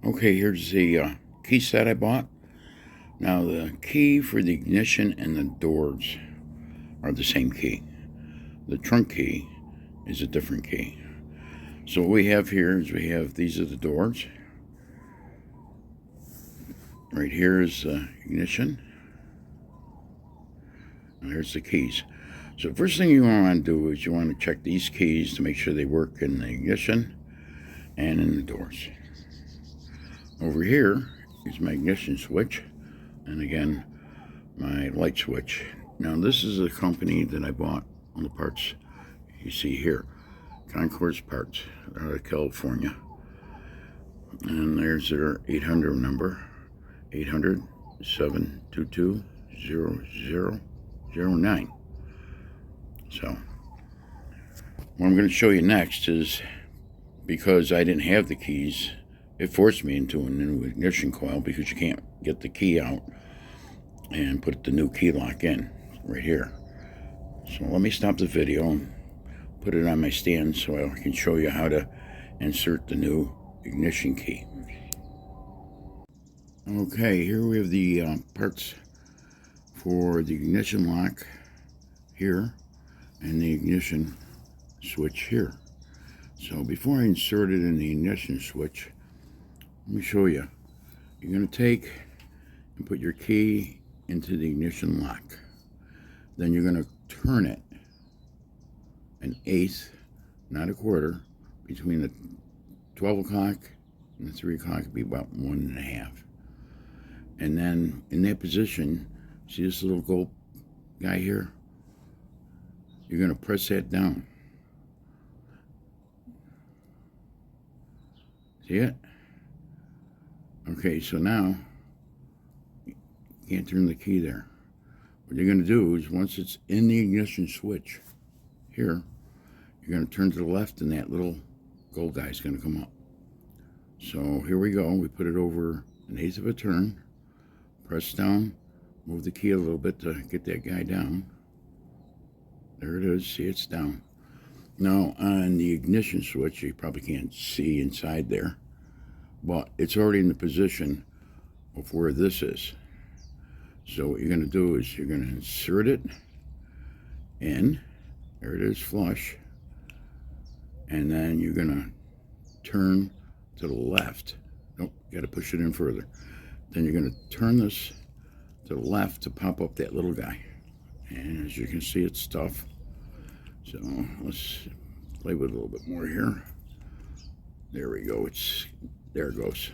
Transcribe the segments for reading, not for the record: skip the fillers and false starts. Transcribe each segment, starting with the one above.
Okay, here's the key set I bought. Now the key for the ignition and the doors are the same key. The trunk key is a different key. So what we have here is these are the doors. Right here is ignition. And here's the keys. So the first thing you want to do is you want to check these keys to make sure they work in the ignition and in the doors. Over here is my ignition switch, and again my light switch. Now this is a company that I bought on the parts you see here, Concourse Parts, out of California, and there's their 800 number, 800-722-0009. So what I'm going to show you next is, because I didn't have the keys, it forced me into a new ignition coil, because you can't get the key out and put the new key lock in right here. So let me stop the video and put it on my stand so I can show you how to insert the new ignition key. Okay, here we have the parts for the ignition lock here and the ignition switch here. So before I insert it in the ignition switch, let me show you. You're going to take and put your key into the ignition lock. Then you're going to turn it an eighth, not a quarter, between the 12 o'clock and the 3 o'clock. It'd be about 1.5. And then in that position, see this little gold guy here? You're going to press that down. See it? Okay, so now you can't turn the key there. What you're going to do is, once it's in the ignition switch here, you're going to turn to the left, and that little gold guy is going to come up. So here we go. We put it over an eighth of a turn, press down, move the key a little bit to get that guy down. There it is. See, it's down. Now on the ignition switch, you probably can't see inside there, but it's already in the position of where this is. So what you're going to do is you're going to insert it in. There it is, flush. And then you're going to turn to the left. Nope, you got to push it in further. Then you're going to turn this to the left to pop up that little guy. And as you can see, it's tough. So let's play with it a little bit more here. There we go. There it goes.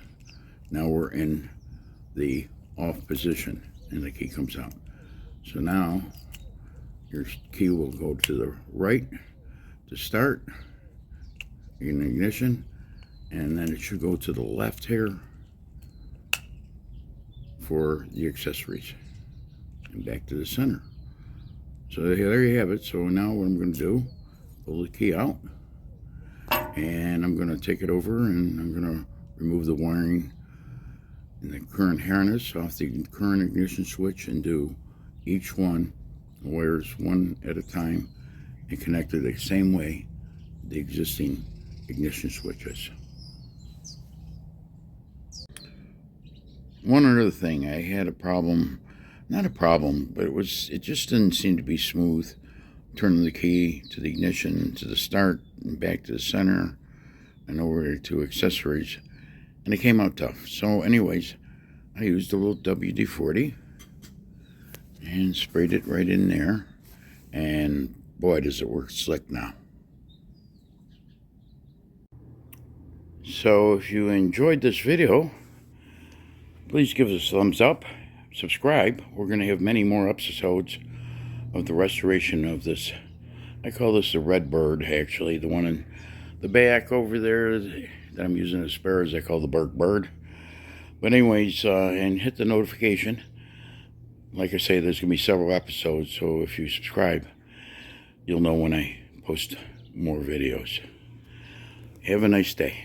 Now we're in the off position, and the key comes out. So now your key will go to the right to start in ignition, and then it should go to the left here for the accessories, and back to the center. So there you have it. So now what I'm going to do, pull the key out, and I'm going to take it over, and I'm going to remove the wiring and the current harness off the current ignition switch, and do each one, the wires one at a time, and connect it the same way the existing ignition switches. One other thing, I had a problem, not a problem, but it just didn't seem to be smooth, turning the key to the ignition, to the start, and back to the center, and over to accessories, and it came out tough. So anyways, I used a little WD-40 and sprayed it right in there, and boy, does it work slick now. So if you enjoyed this video, please give us a thumbs up, subscribe. We're going to have many more episodes of the restoration of this. I call this the Red Bird, actually. The one in the back over there that I'm using as spares, I call the Bird. But anyways, and hit the notification. Like I say, there's going to be several episodes, so if you subscribe, you'll know when I post more videos. Have a nice day.